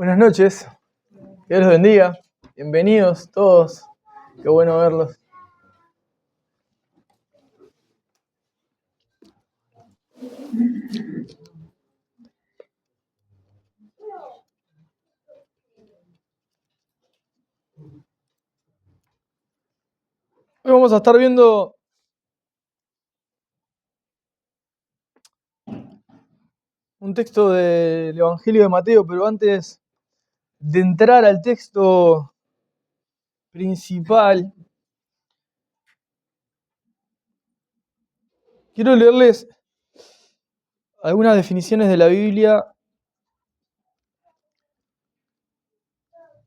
Buenas noches, que Dios los bendiga. Bienvenidos todos, qué bueno verlos. Hoy vamos a estar viendo un texto del Evangelio de Mateo, pero antes de entrar al texto principal, quiero leerles algunas definiciones de la Biblia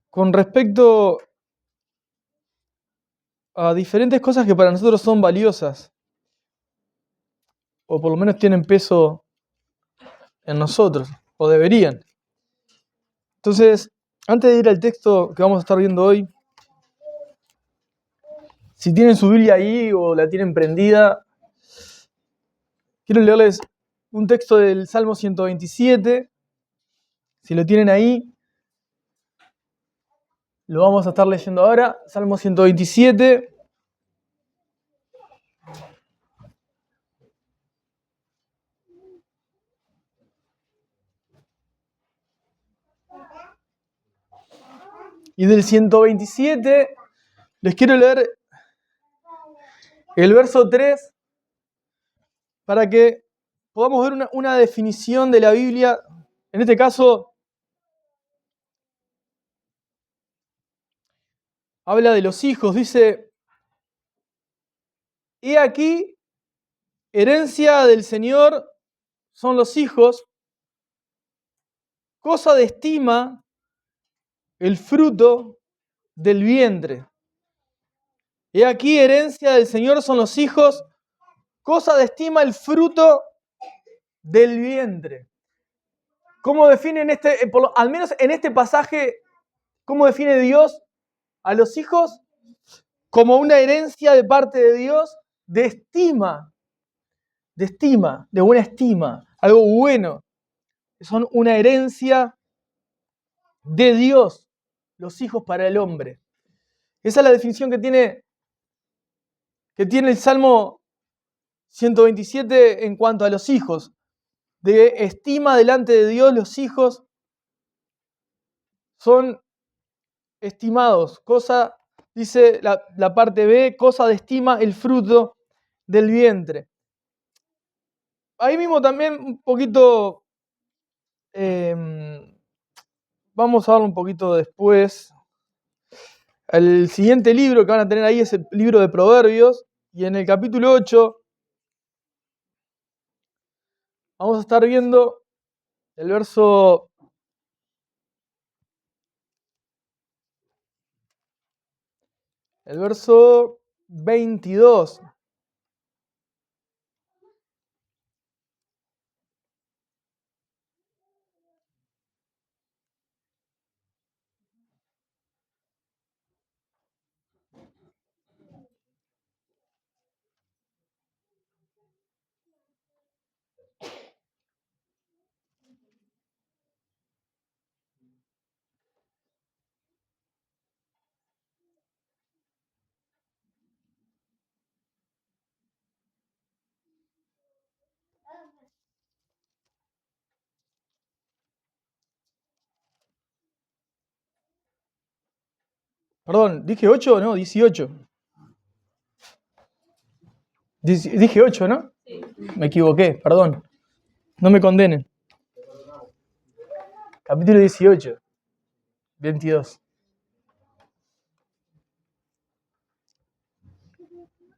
con respecto a diferentes cosas que para nosotros son valiosas, o por lo menos tienen peso en nosotros, o deberían. Entonces, antes de ir al texto que vamos a estar viendo hoy, si tienen su Biblia ahí o la tienen prendida, quiero leerles un texto del Salmo 127. Si lo tienen ahí, lo vamos a estar leyendo ahora. Salmo 127. Y del 127 les quiero leer el verso 3 para que podamos ver una definición de la Biblia. En este caso, habla de los hijos. Dice: he aquí, herencia del Señor son los hijos, cosa de estima el fruto del vientre. He aquí, herencia del Señor son los hijos, cosa de estima el fruto del vientre. ¿Cómo definen al menos en este pasaje, cómo define Dios a los hijos? Como una herencia de parte de Dios de estima, de buena estima, algo bueno. Son una herencia de Dios, los hijos para el hombre. Esa es la definición que tiene el Salmo 127 en cuanto a los hijos. De estima delante de Dios, los hijos son estimados. Cosa, dice la parte B, cosa de estima el fruto del vientre. Ahí mismo también un poquito, vamos a verlo un poquito después. El siguiente libro que van a tener ahí es el libro de Proverbios, y en el capítulo 8 vamos a estar viendo el verso 22. Perdón, ¿dije 8 o no? 18. Dije 8, ¿no? Sí. Me equivoqué, perdón. No me condenen. Capítulo 18, 22.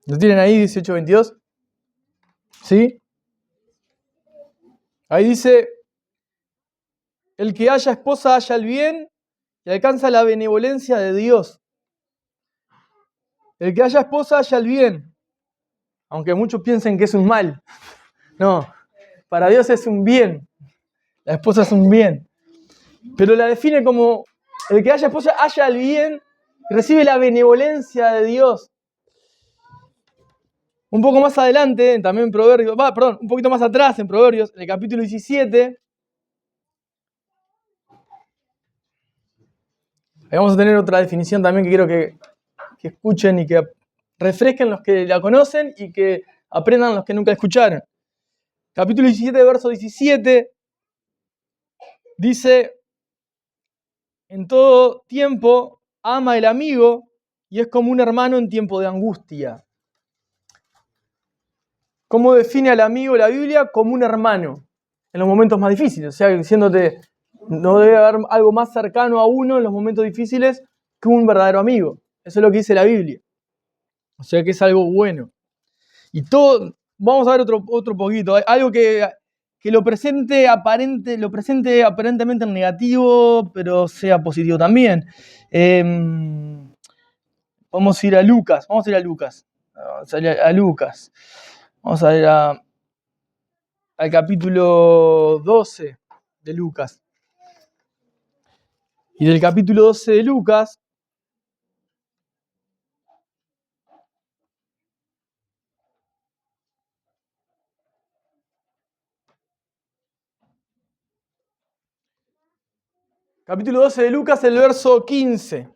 ¿Lo tienen ahí, 18, 22? ¿Sí? Ahí dice: el que haya esposa haya el bien y alcanza la benevolencia de Dios. El que haya esposa haya el bien. Aunque muchos piensen que es un mal. No, para Dios es un bien. La esposa es un bien. Pero la define como: el que haya esposa haya el bien y recibe la benevolencia de Dios. Un poco más adelante, también en Proverbios, un poquito más atrás en Proverbios, en el capítulo 17, Ahí vamos a tener otra definición también que quiero que escuchen y que refresquen los que la conocen y que aprendan los que nunca la escucharon. Capítulo 17, verso 17, dice: en todo tiempo ama el amigo y es como un hermano en tiempo de angustia. ¿Cómo define al amigo la Biblia? Como un hermano en los momentos más difíciles. O sea, diciéndote, no debe haber algo más cercano a uno en los momentos difíciles que un verdadero amigo. Eso es lo que dice la Biblia. O sea que es algo bueno. Y todo, vamos a ver otro poquito. Algo que lo presente aparentemente en negativo, pero sea positivo también. Vamos a ir a Lucas. Vamos a ir a Lucas. Vamos a ir al capítulo 12 de Lucas. Y del capítulo 12 de Lucas, capítulo 12 de Lucas, el verso 15.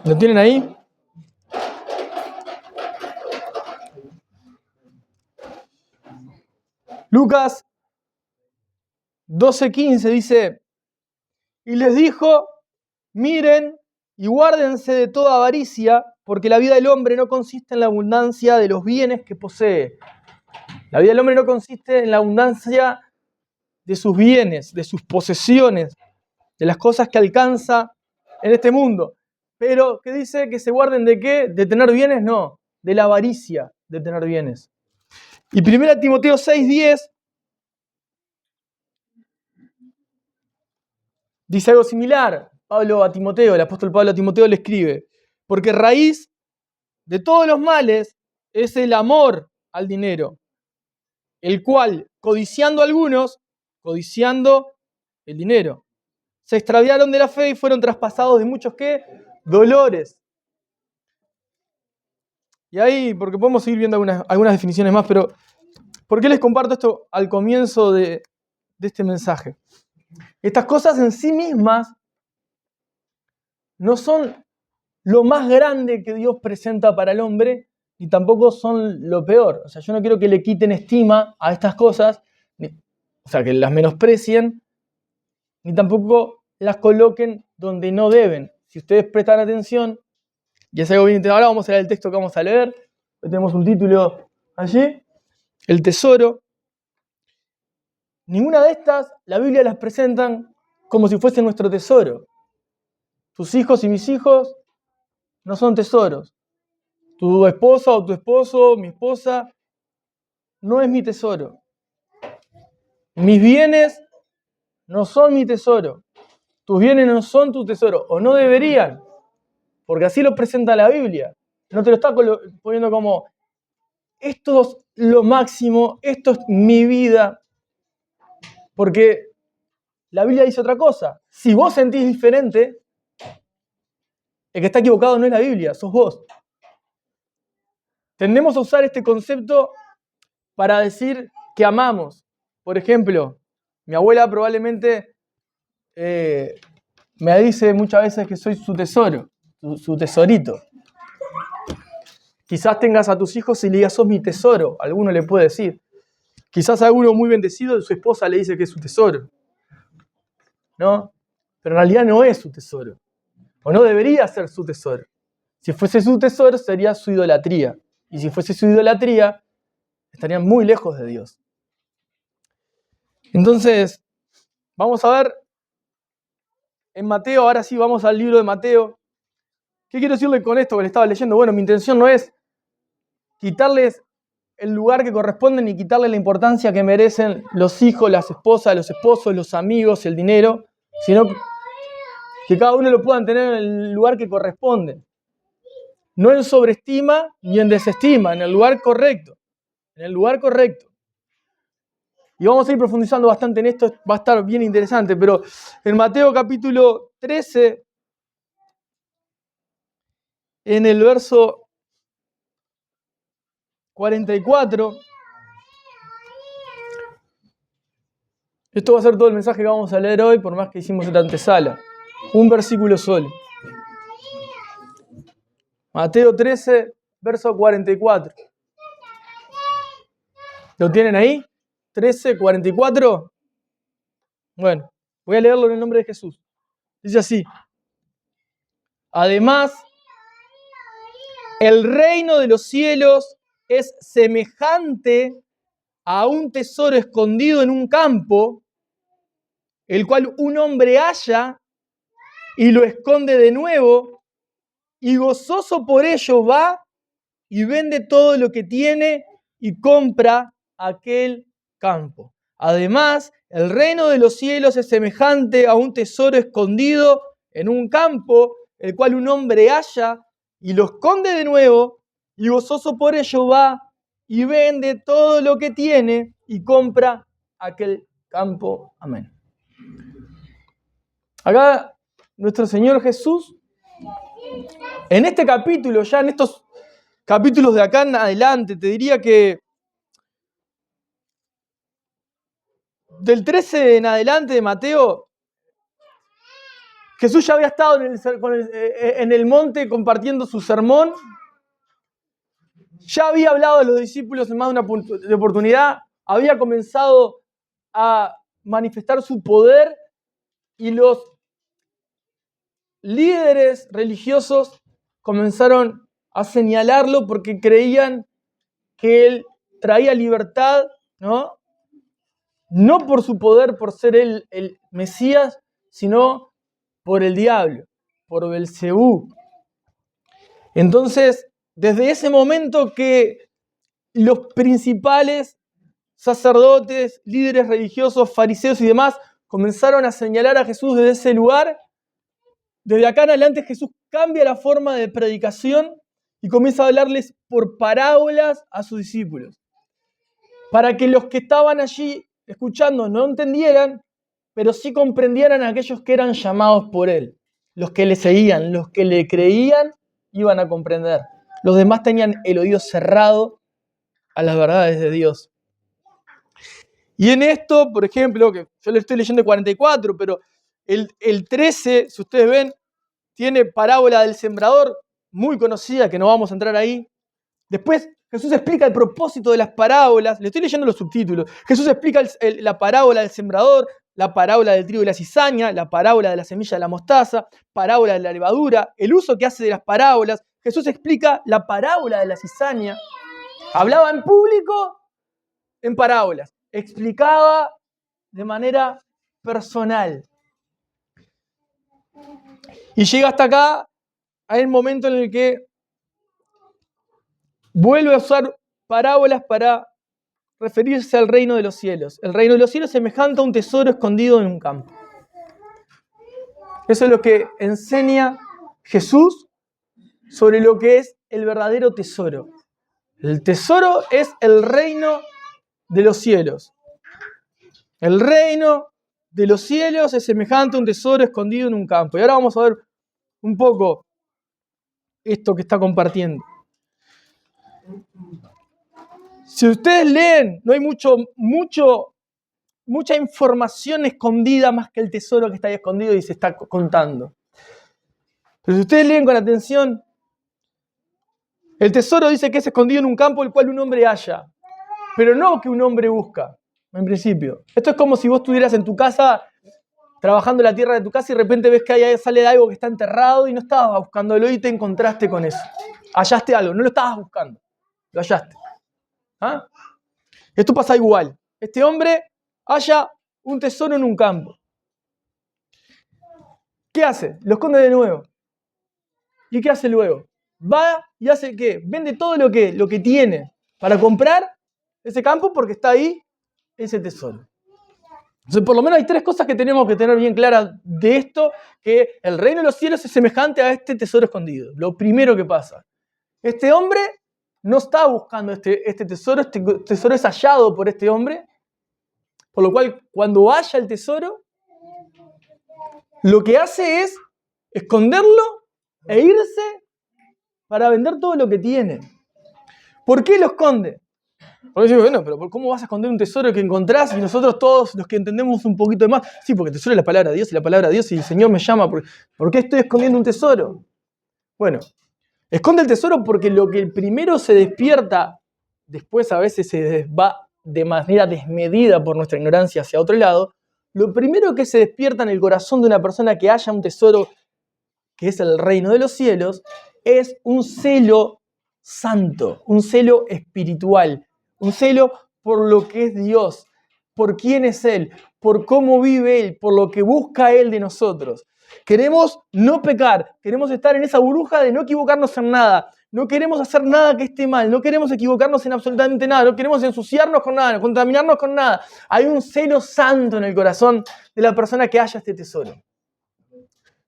¿Lo tienen ahí? Lucas 12:15 dice: y les dijo, miren y guárdense de toda avaricia, porque la vida del hombre no consiste en la abundancia de los bienes que posee. La vida del hombre no consiste en la abundancia de sus bienes, de sus posesiones, de las cosas que alcanza en este mundo. Pero, ¿qué dice? ¿Que se guarden de qué? ¿De tener bienes? No, de la avaricia de tener bienes. Y 1 Timoteo 6:10 dice algo similar. Pablo a Timoteo, el apóstol Pablo a Timoteo le escribe: porque raíz de todos los males es el amor al dinero, el cual, codiciando algunos, codiciando el dinero, se extraviaron de la fe y fueron traspasados de muchos, ¿qué? Dolores. Y ahí, porque podemos seguir viendo algunas definiciones más, pero ¿por qué les comparto esto al comienzo de este mensaje? Estas cosas en sí mismas no son lo más grande que Dios presenta para el hombre, ni tampoco son lo peor. O sea, yo no quiero que le quiten estima a estas cosas, o sea, que las menosprecien, ni tampoco las coloquen donde no deben. Si ustedes prestan atención, y es algo bien interesante, ahora vamos a leer el texto que vamos a leer. Hoy tenemos un título allí, el tesoro. Ninguna de estas, la Biblia las presentan como si fuese nuestro tesoro. Tus hijos y mis hijos no son tesoros. Tu esposa o tu esposo, mi esposa, no es mi tesoro. Mis bienes no son mi tesoro. Tus bienes no son tu tesoro, o no deberían, porque así lo presenta la Biblia. No te lo está poniendo como, esto es lo máximo, esto es mi vida, porque la Biblia dice otra cosa. Si vos sentís diferente, el que está equivocado no es la Biblia, sos vos. Tendemos a usar este concepto para decir que amamos. Por ejemplo, mi abuela probablemente me dice muchas veces que soy su tesoro, su tesorito. Quizás tengas a tus hijos y le digas, sos mi tesoro, alguno le puede decir. Quizás a alguno muy bendecido, su esposa le dice que es su tesoro. ¿No? Pero en realidad no es su tesoro. O no debería ser su tesoro. Si fuese su tesoro, sería su idolatría. Y si fuese su idolatría, estarían muy lejos de Dios. Entonces, vamos a ver en Mateo, ahora sí vamos al libro de Mateo. ¿Qué quiero decirle con esto que le estaba leyendo? Bueno, mi intención no es quitarles el lugar que corresponde ni quitarle la importancia que merecen los hijos, las esposas, los esposos, los amigos, el dinero, sino que cada uno lo puedan tener en el lugar que corresponde. No en sobreestima ni en desestima, en el lugar correcto. En el lugar correcto. Y vamos a ir profundizando bastante en esto, va a estar bien interesante, pero en Mateo capítulo 13, en el verso 44. Esto va a ser todo el mensaje que vamos a leer hoy, por más que hicimos esta antesala. Un versículo solo. Mateo 13, verso 44. ¿Lo tienen ahí? 13, 44. Bueno, voy a leerlo en el nombre de Jesús. Dice así. Además, el reino de los cielos es semejante a un tesoro escondido en un campo, el cual un hombre halla y lo esconde de nuevo, y gozoso por ello va y vende todo lo que tiene y compra aquel campo. Además, el reino de los cielos es semejante a un tesoro escondido en un campo, el cual un hombre halla y lo esconde de nuevo, y gozoso por ello va y vende todo lo que tiene y compra aquel campo. Amén. Acá nuestro Señor Jesús, en este capítulo, ya en estos capítulos de acá en adelante, te diría que del 13 en adelante de Mateo, Jesús ya había estado en el monte compartiendo su sermón, ya había hablado a los discípulos en más de una oportunidad, había comenzado a manifestar su poder y los líderes religiosos comenzaron a señalarlo porque creían que él traía libertad, ¿no? No por su poder, por ser él el Mesías, sino por el diablo, por Belcebú. Entonces, desde ese momento que los principales sacerdotes, líderes religiosos, fariseos y demás comenzaron a señalar a Jesús desde ese lugar, desde acá en adelante Jesús cambia la forma de predicación y comienza a hablarles por parábolas a sus discípulos, para que los que estaban allí escuchando no entendieran, pero sí comprendieran a aquellos que eran llamados por él. Los que le seguían, los que le creían, iban a comprender. Los demás tenían el oído cerrado a las verdades de Dios. Y en esto, por ejemplo, que yo le estoy leyendo el 44, pero el 13, si ustedes ven, tiene parábola del sembrador, muy conocida, que no vamos a entrar ahí. Después Jesús explica el propósito de las parábolas. Le estoy leyendo los subtítulos. Jesús explica la parábola del sembrador, la parábola del trigo y la cizaña, la parábola de la semilla de la mostaza, parábola de la levadura, el uso que hace de las parábolas. Jesús explica la parábola de la cizaña. Hablaba en público en parábolas. Explicaba de manera personal. Y llega hasta acá, hay un momento en el que vuelve a usar parábolas para referirse al reino de los cielos. El reino de los cielos es semejante a un tesoro escondido en un campo. Eso es lo que enseña Jesús sobre lo que es el verdadero tesoro. El tesoro es el reino de los cielos. El reino de los cielos es semejante a un tesoro escondido en un campo. Y ahora vamos a ver un poco esto que está compartiendo. Si ustedes leen, no hay mucha información escondida más que el tesoro que está ahí escondido y se está contando. Pero si ustedes leen con atención, el tesoro dice que es escondido en un campo el cual un hombre halla, pero no que un hombre busca, en principio. Esto es como si vos estuvieras en tu casa, trabajando en la tierra de tu casa y de repente ves que ahí sale de algo que está enterrado y no estabas buscándolo y te encontraste con eso. Hallaste algo, no lo estabas buscando, lo hallaste. ¿Ah? Esto pasa igual. Este hombre halla un tesoro en un campo. ¿Qué hace? Lo esconde de nuevo. ¿Y qué hace luego? Va y hace ¿qué? Vende todo lo que tiene para comprar ese campo porque está ahí ese tesoro. Entonces, por lo menos hay tres cosas que tenemos que tener bien claras de esto, que el reino de los cielos es semejante a este tesoro escondido. Lo primero que pasa. Este hombre no está buscando este tesoro es hallado por este hombre, por lo cual cuando halla el tesoro, lo que hace es esconderlo e irse para vender todo lo que tiene. ¿Por qué lo esconde? Porque yo digo, bueno, pero ¿cómo vas a esconder un tesoro que encontrás y nosotros todos los que entendemos un poquito más? Sí, porque el tesoro es la palabra de Dios y la palabra de Dios y el Señor me llama. ¿Por qué estoy escondiendo un tesoro? Bueno, esconde el tesoro porque lo que primero se despierta, después a veces se va de manera desmedida por nuestra ignorancia hacia otro lado. Lo primero que se despierta en el corazón de una persona que haya un tesoro que es el reino de los cielos, es un celo santo, un celo espiritual, un celo por lo que es Dios, por quién es Él, por cómo vive Él, por lo que busca Él de nosotros. Queremos no pecar, queremos estar en esa burbuja de no equivocarnos en nada, no queremos hacer nada que esté mal, no queremos equivocarnos en absolutamente nada, no queremos ensuciarnos con nada, contaminarnos con nada. Hay un celo santo en el corazón de la persona que haya este tesoro.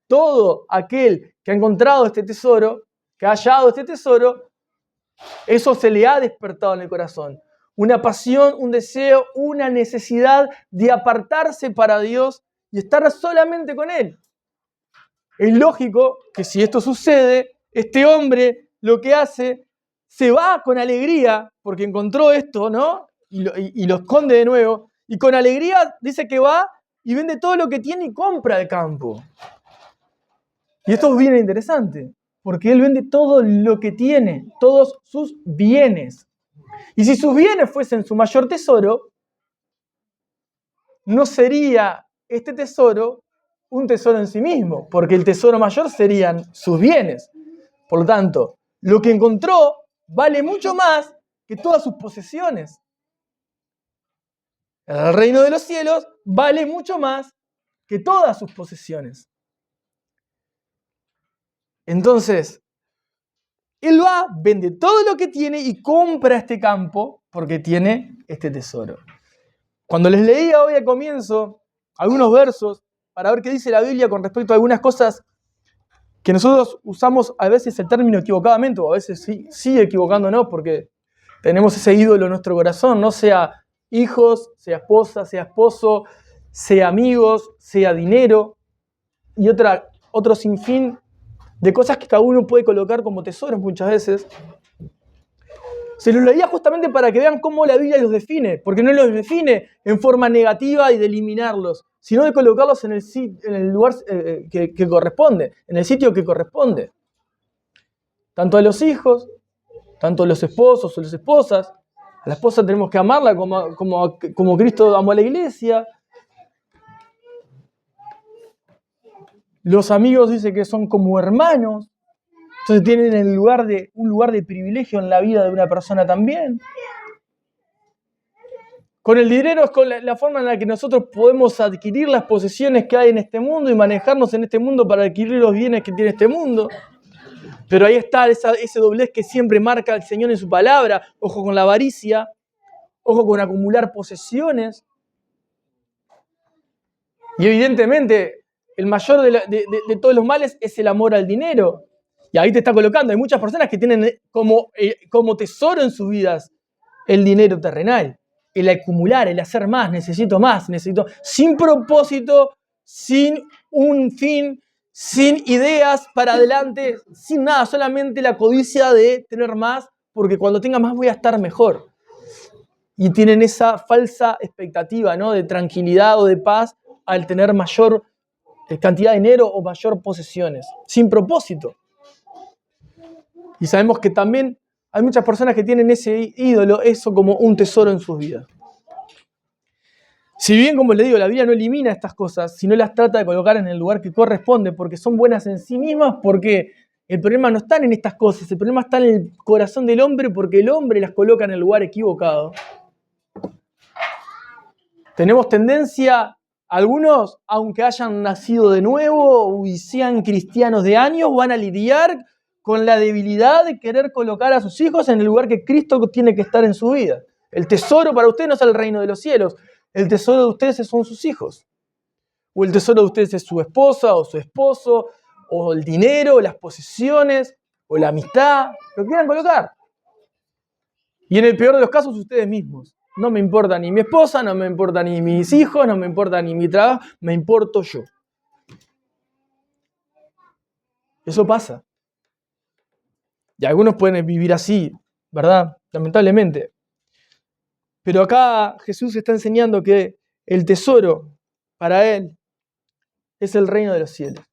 Todo aquel que ha encontrado este tesoro, que ha hallado este tesoro, eso se le ha despertado en el corazón. Una pasión, un deseo, una necesidad de apartarse para Dios y estar solamente con Él. Es lógico que si esto sucede, este hombre lo que hace, se va con alegría, porque encontró esto, ¿no? Y lo esconde de nuevo. Y con alegría dice que va y vende todo lo que tiene y compra el campo. Y esto es bien interesante, porque él vende todo lo que tiene, todos sus bienes. Y si sus bienes fuesen su mayor tesoro, no sería este tesoro un tesoro en sí mismo, porque el tesoro mayor serían sus bienes. Por lo tanto, lo que encontró vale mucho más que todas sus posesiones. El reino de los cielos vale mucho más que todas sus posesiones. Entonces, él va, vende todo lo que tiene y compra este campo porque tiene este tesoro. Cuando les leía hoy al comienzo algunos versos para ver qué dice la Biblia con respecto a algunas cosas que nosotros usamos a veces el término equivocadamente o a veces sí equivocándonos porque tenemos ese ídolo en nuestro corazón, no sea hijos, sea esposa, sea esposo, sea amigos, sea dinero y otro sinfín de cosas que cada uno puede colocar como tesoros muchas veces. Se los leía justamente para que vean cómo la Biblia los define, porque no los define en forma negativa y de eliminarlos, sino de colocarlos en el lugar que corresponde, en el sitio que corresponde. Tanto a los hijos, tanto a los esposos o las esposas. A la esposa tenemos que amarla como Cristo amó a la iglesia. Los amigos dice que son como hermanos. Entonces tienen un lugar de privilegio en la vida de una persona también. Con el dinero es con la forma en la que nosotros podemos adquirir las posesiones que hay en este mundo y manejarnos en este mundo para adquirir los bienes que tiene este mundo. Pero ahí está ese doblez que siempre marca el Señor en su palabra. Ojo con la avaricia, ojo con acumular posesiones. Y evidentemente el mayor de todos los males es el amor al dinero. Y ahí te está colocando. Hay muchas personas que tienen como tesoro en sus vidas el dinero terrenal, el acumular, el hacer más, necesito, sin propósito, sin un fin, sin ideas para adelante, sin nada, solamente la codicia de tener más, porque cuando tenga más voy a estar mejor. Y tienen esa falsa expectativa, ¿no?, de tranquilidad o de paz al tener mayor cantidad de dinero o mayor posesiones, sin propósito. Y sabemos que también hay muchas personas que tienen ese ídolo, eso como un tesoro en sus vidas. Si bien, como les digo, la Biblia no elimina estas cosas, sino las trata de colocar en el lugar que corresponde, porque son buenas en sí mismas, porque el problema no está en estas cosas, el problema está en el corazón del hombre, porque el hombre las coloca en el lugar equivocado. Tenemos tendencia, algunos, aunque hayan nacido de nuevo y sean cristianos de años, van a lidiar con la debilidad de querer colocar a sus hijos en el lugar que Cristo tiene que estar en su vida. El tesoro para ustedes no es el reino de los cielos, el tesoro de ustedes son sus hijos. O el tesoro de ustedes es su esposa o su esposo, o el dinero, o las posesiones, o la amistad, lo que quieran colocar. Y en el peor de los casos, ustedes mismos. No me importa ni mi esposa, no me importa ni mis hijos, no me importa ni mi trabajo, me importo yo. Eso pasa. Y algunos pueden vivir así, ¿verdad? lamentablemente. Pero acá Jesús está enseñando que el tesoro para Él es el reino de los cielos.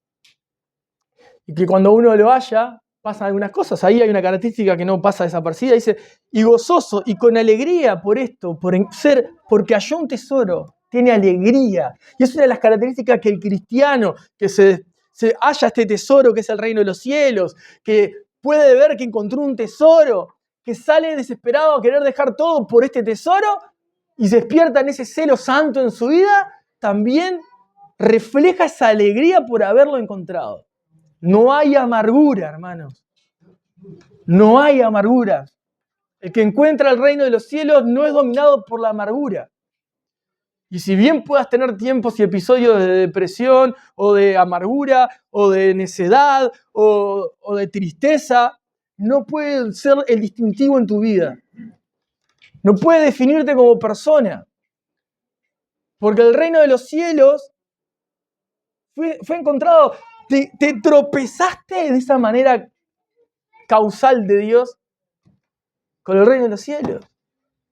Y que cuando uno lo halla, pasan algunas cosas. Ahí hay una característica que no pasa desapercibida. Dice, y gozoso y con alegría por esto, porque halló un tesoro, tiene alegría. Y es una de las características que el cristiano, que se halla este tesoro que es el reino de los cielos, que puede ver que encontró un tesoro, que sale desesperado a querer dejar todo por este tesoro y se despierta en ese celo santo en su vida, también refleja esa alegría por haberlo encontrado. No hay amargura, hermanos. No hay amargura. El que encuentra el reino de los cielos no es dominado por la amargura. Y si bien puedas tener tiempos y episodios de depresión, o de amargura, o de necedad, o de tristeza, no puede ser el distintivo en tu vida. No puede definirte como persona. Porque el reino de los cielos fue encontrado. Te tropezaste de esa manera causal de Dios con el reino de los cielos.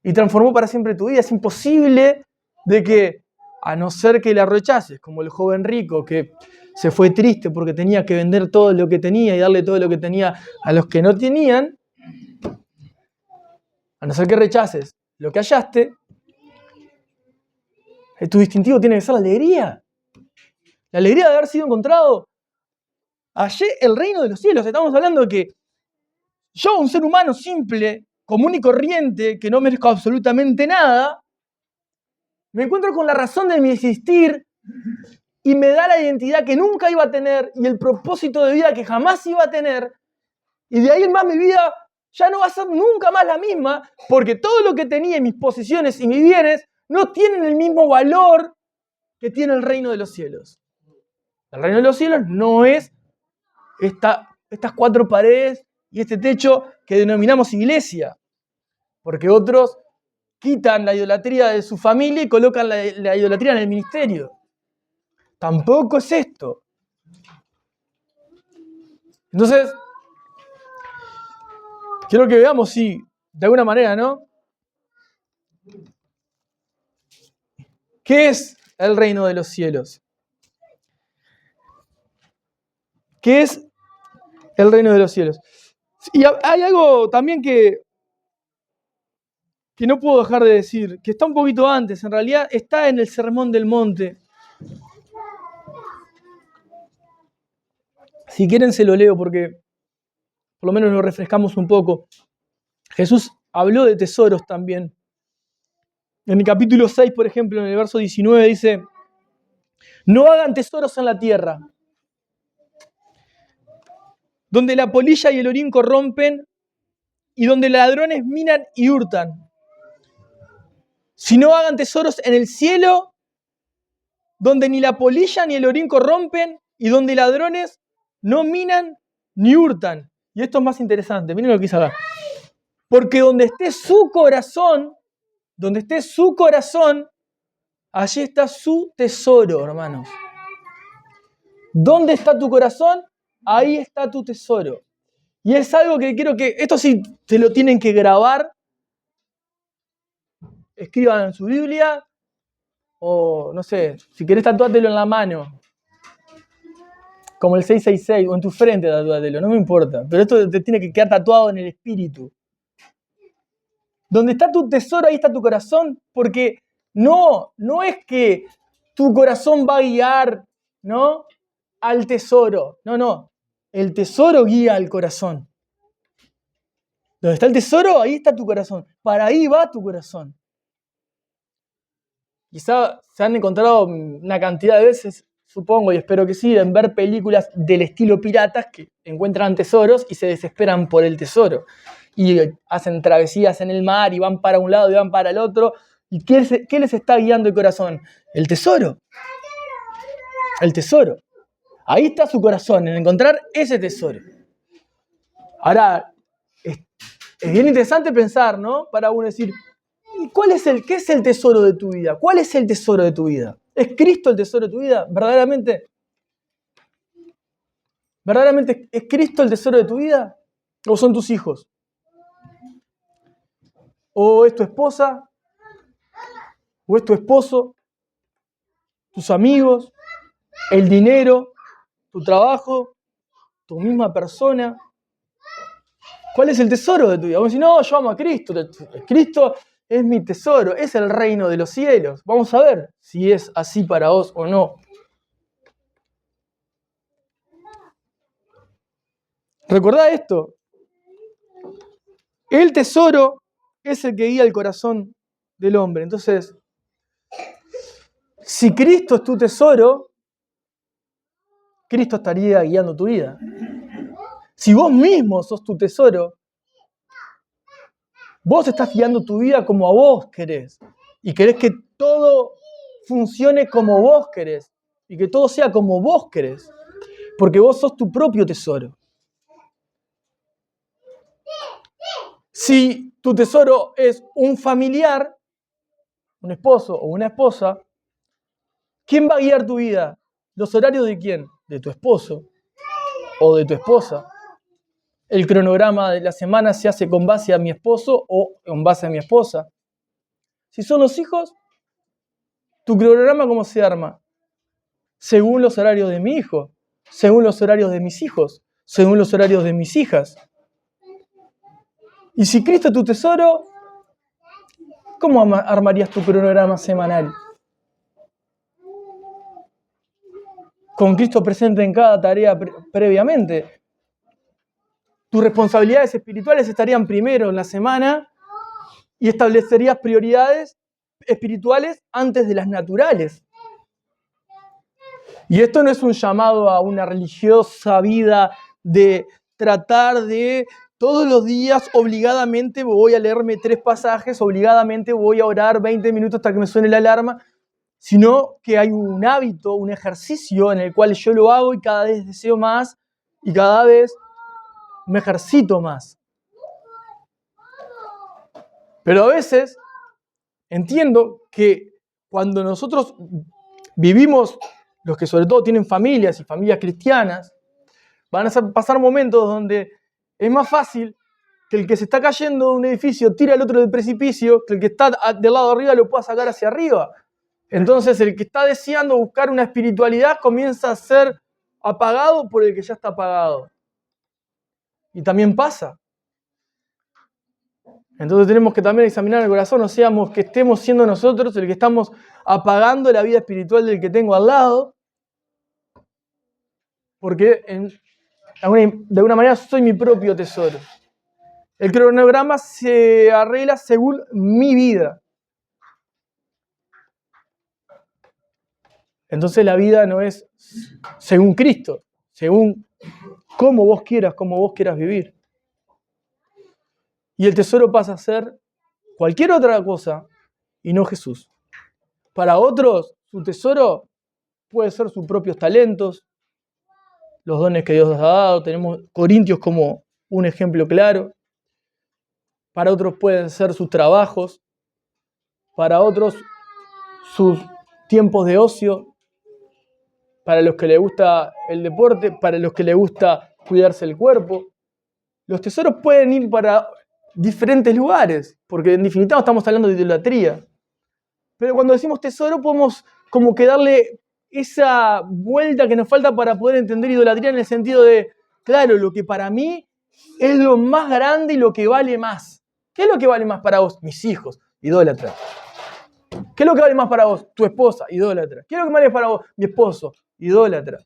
Y transformó para siempre tu vida. Es imposible de que, a no ser que la rechaces, como el joven rico que se fue triste porque tenía que vender todo lo que tenía y darle todo lo que tenía a los que no tenían, a no ser que rechaces lo que hallaste, tu distintivo tiene que ser la alegría. La alegría de haber sido encontrado. Hallé el reino de los cielos. Estamos hablando de que yo, un ser humano simple, común y corriente, que no merezco absolutamente nada, me encuentro con la razón de mi existir y me da la identidad que nunca iba a tener y el propósito de vida que jamás iba a tener. Y de ahí en más mi vida ya no va a ser nunca más la misma, porque todo lo que tenía en mis posesiones y mis bienes no tienen el mismo valor que tiene el reino de los cielos. El reino de los cielos no es estas cuatro paredes y este techo que denominamos iglesia, porque otros quitan la idolatría de su familia y colocan la idolatría en el ministerio. Tampoco es esto. Entonces, quiero que veamos si, de alguna manera, ¿no? ¿Qué es el reino de los cielos? ¿Qué es el reino de los cielos? Y hay algo también que no puedo dejar de decir, que está un poquito antes, en realidad está en el Sermón del Monte. Si quieren se lo leo porque por lo menos lo refrescamos un poco. Jesús habló de tesoros también. En el capítulo 6, por ejemplo, en el verso 19 dice, no hagan tesoros en la tierra, donde la polilla y el orín corrompen y donde ladrones minan y hurtan. Sino hagan tesoros en el cielo, donde ni la polilla ni el orín corrompen y donde ladrones no minan ni hurtan. Y esto es más interesante, miren lo que dice acá. Porque donde esté su corazón, allí está su tesoro, hermanos. ¿Dónde está tu corazón? Ahí está tu tesoro. Y es algo que quiero que, esto sí te lo tienen que grabar, escriban en su Biblia, o no sé, si querés tatuártelo en la mano, como el 666, o en tu frente tatuártelo, no me importa, pero esto te tiene que quedar tatuado en el espíritu. Donde está tu tesoro, ahí está tu corazón, porque no es que tu corazón va a guiar, ¿no?, al tesoro. No, el tesoro guía al corazón. Donde está el tesoro, ahí está tu corazón. Para ahí va tu corazón. Quizá se han encontrado una cantidad de veces, supongo y espero que sí, en ver películas del estilo piratas que encuentran tesoros y se desesperan por el tesoro. Y hacen travesías en el mar y van para un lado y van para el otro. ¿Y qué les está guiando el corazón? El tesoro. El tesoro. Ahí está su corazón, en encontrar ese tesoro. Ahora, es bien interesante pensar, ¿no? Para uno decir, ¿qué es el tesoro de tu vida? ¿Cuál es el tesoro de tu vida? ¿Es Cristo el tesoro de tu vida? ¿Verdaderamente es Cristo el tesoro de tu vida? ¿O son tus hijos? o es tu esposa, o es tu esposo, tus amigos, el dinero, tu trabajo, tu misma persona. ¿Cuál es el tesoro de tu vida? Vamos a decir, no, yo amo a Cristo. Cristo es mi tesoro, es el reino de los cielos. Vamos a ver si es así para vos o no. Recordá esto. El tesoro es el que guía el corazón del hombre. Entonces, si Cristo es tu tesoro, Cristo estaría guiando tu vida. Si vos mismo sos tu tesoro, vos estás guiando tu vida como a vos querés. Y querés que todo funcione como vos querés. Y que todo sea como vos querés. Porque vos sos tu propio tesoro. Si tu tesoro es un familiar, un esposo o una esposa, ¿quién va a guiar tu vida? ¿Los horarios de quién? De tu esposo o de tu esposa. El cronograma de la semana se hace con base a mi esposo o con base a mi esposa. Si son los hijos, ¿tu cronograma cómo se arma? Según los horarios de mi hijo, según los horarios de mis hijos, según los horarios de mis hijas. Y si Cristo es tu tesoro, ¿cómo armarías tu cronograma semanal? Con Cristo presente en cada tarea previamente. Tus responsabilidades espirituales estarían primero en la semana y establecerías prioridades espirituales antes de las naturales. Y esto no es un llamado a una religiosa vida de tratar de todos los días obligadamente voy a leerme 3 pasajes, obligadamente voy a orar 20 minutos hasta que me suene la alarma, sino que hay un hábito, un ejercicio en el cual yo lo hago y cada vez deseo más y cada vez me ejercito más. Pero a veces entiendo que cuando nosotros vivimos, los que sobre todo tienen familias y familias cristianas, van a pasar momentos donde es más fácil que el que se está cayendo de un edificio tire al otro del precipicio, que el que está del lado de arriba lo pueda sacar hacia arriba. Entonces el que está deseando buscar una espiritualidad comienza a ser apagado por el que ya está apagado. Y también pasa. Entonces tenemos que también examinar el corazón, no seamos que estemos siendo nosotros el que estamos apagando la vida espiritual del que tengo al lado, porque de alguna manera soy mi propio tesoro. El cronograma se arregla según mi vida. Entonces la vida no es según Cristo, según cómo vos quieras vivir. Y el tesoro pasa a ser cualquier otra cosa y no Jesús. Para otros, su tesoro puede ser sus propios talentos, los dones que Dios nos ha dado. Tenemos Corintios como un ejemplo claro. Para otros pueden ser sus trabajos. Para otros, sus tiempos de ocio. Para los que les gusta el deporte, para los que les gusta cuidarse el cuerpo. Los tesoros pueden ir para diferentes lugares, porque en definitiva estamos hablando de idolatría. Pero cuando decimos tesoro podemos como que darle esa vuelta que nos falta para poder entender idolatría en el sentido de, claro, lo que para mí es lo más grande y lo que vale más. ¿Qué es lo que vale más para vos? Mis hijos, idólatra. ¿Qué es lo que vale más para vos? Tu esposa, idólatra. ¿Qué es lo que vale más para vos? Mi esposo, idólatra.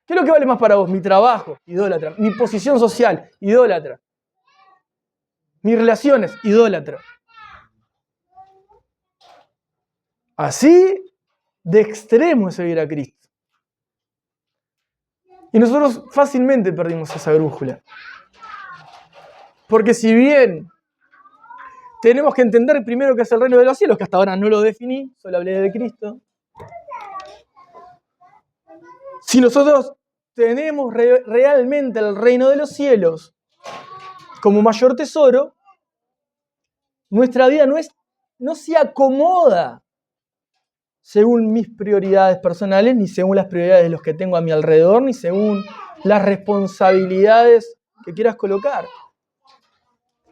¿Qué es lo que vale más para vos? Mi trabajo, idólatra. Mi posición social, idólatra. Mis relaciones, idólatra. Así de extremo es seguir a Cristo. Y nosotros fácilmente perdimos esa brújula. Porque si bien tenemos que entender primero qué es el reino de los cielos, que hasta ahora no lo definí, solo hablé de Cristo. Si nosotros tenemos realmente el reino de los cielos como mayor tesoro, nuestra vida no se acomoda según mis prioridades personales, ni según las prioridades de los que tengo a mi alrededor, ni según las responsabilidades que quieras colocar.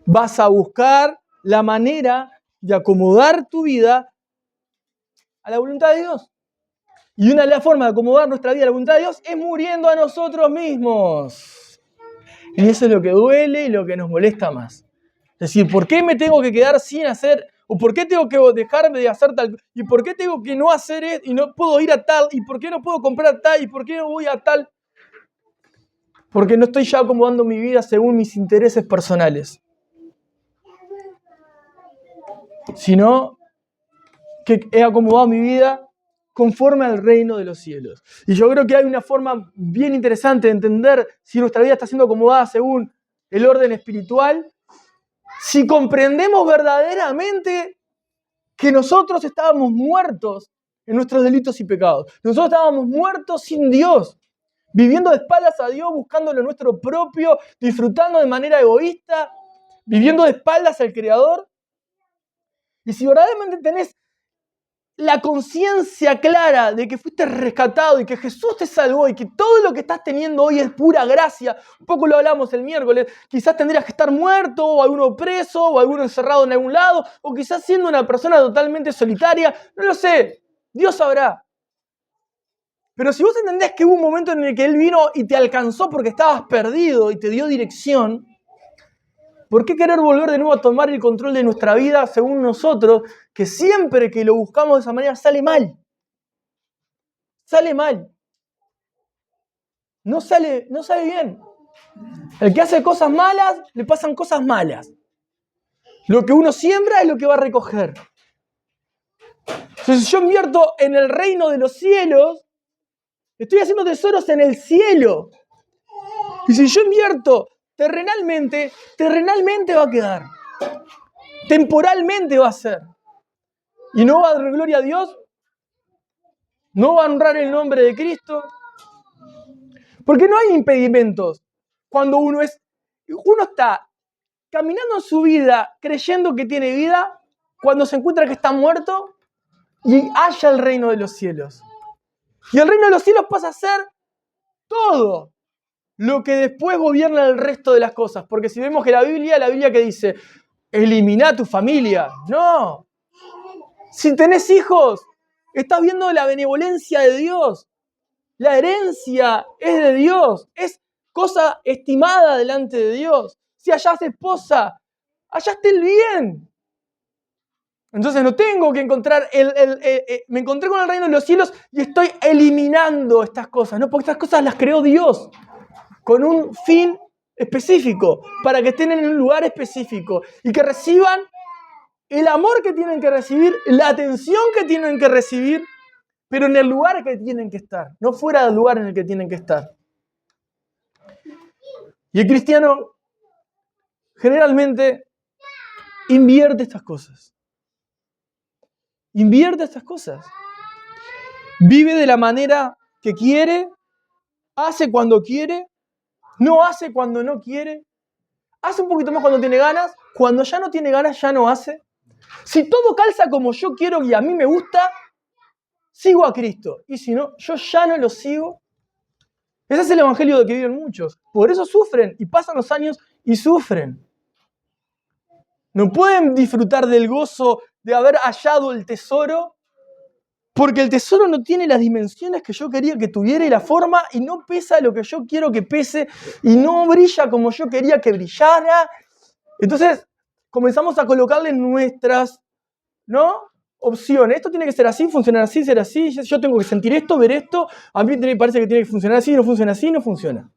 Vas a buscar la manera de acomodar tu vida a la voluntad de Dios. Y una de las formas de acomodar nuestra vida a la voluntad de Dios es muriendo a nosotros mismos. Y eso es lo que duele y lo que nos molesta más. Es decir, ¿por qué me tengo que quedar sin hacer? ¿O por qué tengo que dejarme de hacer tal? ¿Y por qué tengo que no hacer esto? ¿Y no puedo ir a tal? ¿Y por qué no puedo comprar tal? ¿Y por qué no voy a tal? Porque no estoy ya acomodando mi vida según mis intereses personales. Sino que he acomodado mi vida conforme al reino de los cielos. Y yo creo que hay una forma bien interesante de entender si nuestra vida está siendo acomodada según el orden espiritual, si comprendemos verdaderamente que nosotros estábamos muertos en nuestros delitos y pecados. Nosotros estábamos muertos sin Dios, viviendo de espaldas a Dios, buscando lo nuestro propio, disfrutando de manera egoísta, viviendo de espaldas al Creador. Y si verdaderamente tenés la conciencia clara de que fuiste rescatado y que Jesús te salvó y que todo lo que estás teniendo hoy es pura gracia, un poco lo hablamos el miércoles, quizás tendrías que estar muerto o alguno preso o alguno encerrado en algún lado o quizás siendo una persona totalmente solitaria, no lo sé, Dios sabrá. Pero si vos entendés que hubo un momento en el que Él vino y te alcanzó porque estabas perdido y te dio dirección, ¿por qué querer volver de nuevo a tomar el control de nuestra vida según nosotros, que siempre que lo buscamos de esa manera sale mal? Sale mal. No sale bien. El que hace cosas malas, le pasan cosas malas. Lo que uno siembra es lo que va a recoger. Entonces, si yo invierto en el reino de los cielos, estoy haciendo tesoros en el cielo. Y si yo invierto terrenalmente va a quedar. Temporalmente va a ser. Y no va a dar gloria a Dios. No va a honrar el nombre de Cristo. Porque no hay impedimentos. Cuando uno está caminando en su vida creyendo que tiene vida, cuando se encuentra que está muerto y halla el reino de los cielos. Y el reino de los cielos pasa a ser todo lo que después gobierna el resto de las cosas. Porque si vemos que la Biblia que dice, elimina a tu familia. No. Si tenés hijos, estás viendo la benevolencia de Dios. La herencia es de Dios. Es cosa estimada delante de Dios. Si hallás esposa, hallaste el bien. Entonces no tengo que encontrar, me encontré con el reino de los cielos y estoy eliminando estas cosas, ¿no? Porque estas cosas las creó Dios con un fin específico, para que estén en un lugar específico y que reciban el amor que tienen que recibir, la atención que tienen que recibir, pero en el lugar que tienen que estar, no fuera del lugar en el que tienen que estar. Y el cristiano generalmente invierte estas cosas. Invierte estas cosas. Vive de la manera que quiere, hace cuando quiere, no hace cuando no quiere, hace un poquito más cuando tiene ganas, cuando ya no tiene ganas ya no hace. Si todo calza como yo quiero y a mí me gusta, sigo a Cristo. Y si no, yo ya no lo sigo. Ese es el evangelio de que viven muchos. Por eso sufren y pasan los años y sufren. No pueden disfrutar del gozo de haber hallado el tesoro, porque el tesoro no tiene las dimensiones que yo quería que tuviera y la forma, y no pesa lo que yo quiero que pese, y no brilla como yo quería que brillara. Entonces comenzamos a colocarle nuestras, ¿no?, opciones. Esto tiene que ser así, funcionar así, ser así. Yo tengo que sentir esto, ver esto. A mí me parece que tiene que funcionar así, no funciona así, no funciona.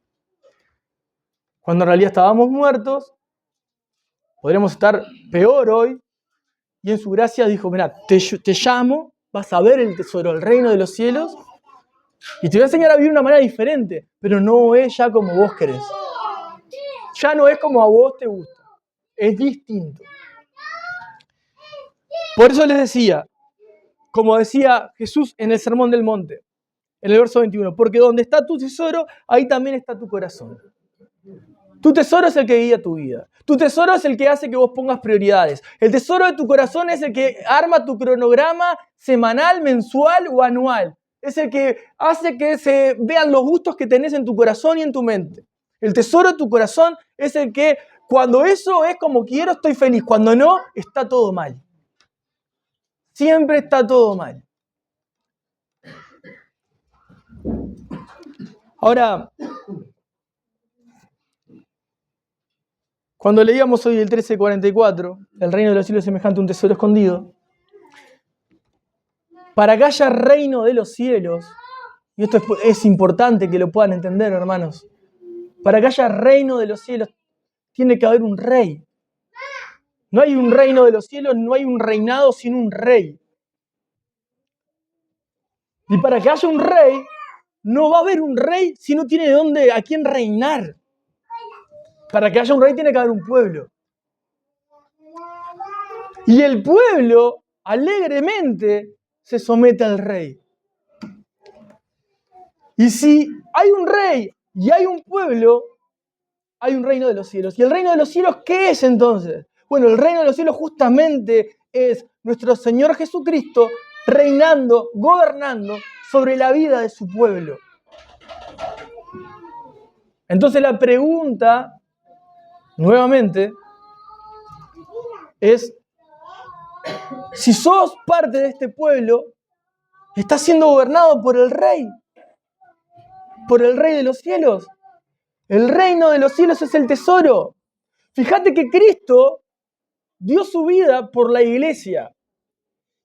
Cuando en realidad estábamos muertos, podríamos estar peor hoy. Y en su gracia dijo, mirá, te llamo, vas a ver el tesoro, el reino de los cielos, y te voy a enseñar a vivir de una manera diferente, pero no es ya como vos querés. Ya no es como a vos te gusta. Es distinto. Por eso les decía, como decía Jesús en el Sermón del Monte, en el verso 21, porque donde está tu tesoro, ahí también está tu corazón. Tu tesoro es el que guía tu vida. Tu tesoro es el que hace que vos pongas prioridades. El tesoro de tu corazón es el que arma tu cronograma semanal, mensual o anual. Es el que hace que se vean los gustos que tenés en tu corazón y en tu mente. El tesoro de tu corazón es el que Cuando eso es como quiero, estoy feliz. Cuando no, está todo mal. Siempre está todo mal. Ahora, cuando leíamos hoy el 13:44, el reino de los cielos es semejante a un tesoro escondido, para que haya reino de los cielos, y esto es importante que lo puedan entender, hermanos, para que haya reino de los cielos, tiene que haber un rey. No hay un reino de los cielos, no hay un reinado sin un rey. Y para que haya un rey, no va a haber un rey si no tiene a quién reinar. Para que haya un rey tiene que haber un pueblo. Y el pueblo alegremente se somete al rey. Y si hay un rey y hay un pueblo, hay un reino de los cielos. ¿Y el reino de los cielos qué es entonces? Bueno, el reino de los cielos justamente es nuestro Señor Jesucristo reinando, gobernando sobre la vida de su pueblo. Entonces la pregunta, nuevamente, es, si sos parte de este pueblo, estás siendo gobernado por el Rey de los cielos. El reino de los cielos es el tesoro. Fíjate que Cristo dio su vida por la iglesia.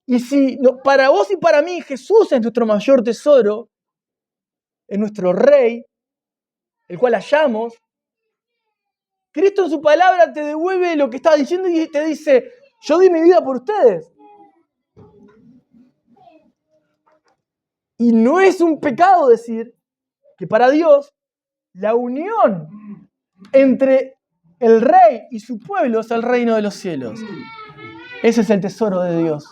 Y si para vos y para mí Jesús es nuestro mayor tesoro, es nuestro Rey, el cual hallamos, Cristo en su palabra te devuelve lo que estaba diciendo y te dice, yo di mi vida por ustedes. Y no es un pecado decir que para Dios la unión entre el Rey y su pueblo es el reino de los cielos. Ese es el tesoro de Dios.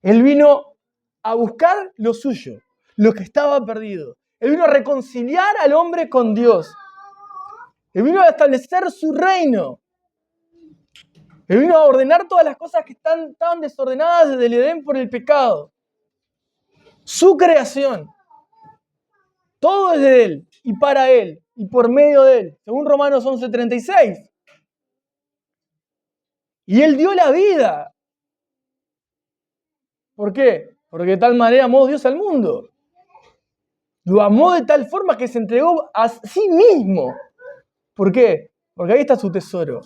Él vino a buscar lo suyo, lo que estaba perdido. Él vino a reconciliar al hombre con Dios. Él vino a establecer su reino. Él vino a ordenar todas las cosas que están tan desordenadas desde el Edén por el pecado. Su creación. Todo es de Él y para Él y por medio de Él, según Romanos 11:36. Y Él dio la vida. ¿Por qué? Porque de tal manera amó Dios al mundo. Lo amó de tal forma que se entregó a sí mismo. ¿Por qué? Porque ahí está su tesoro.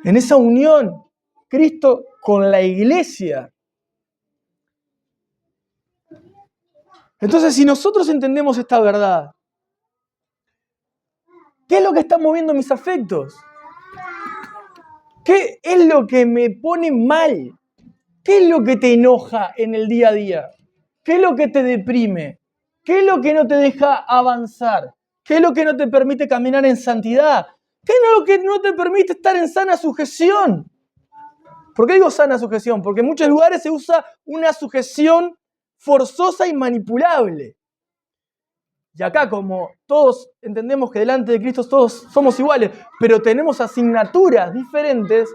En esa unión, Cristo con la iglesia. Entonces, si nosotros entendemos esta verdad, ¿qué es lo que está moviendo mis afectos? ¿Qué es lo que me pone mal? ¿Qué es lo que te enoja en el día a día? ¿Qué es lo que te deprime? ¿Qué es lo que no te deja avanzar? ¿Qué es lo que no te permite caminar en santidad? ¿Qué es lo que no te permite estar en sana sujeción? ¿Por qué digo sana sujeción? Porque en muchos lugares se usa una sujeción forzosa y manipulable. Y acá, como todos entendemos que delante de Cristo todos somos iguales, pero tenemos asignaturas diferentes,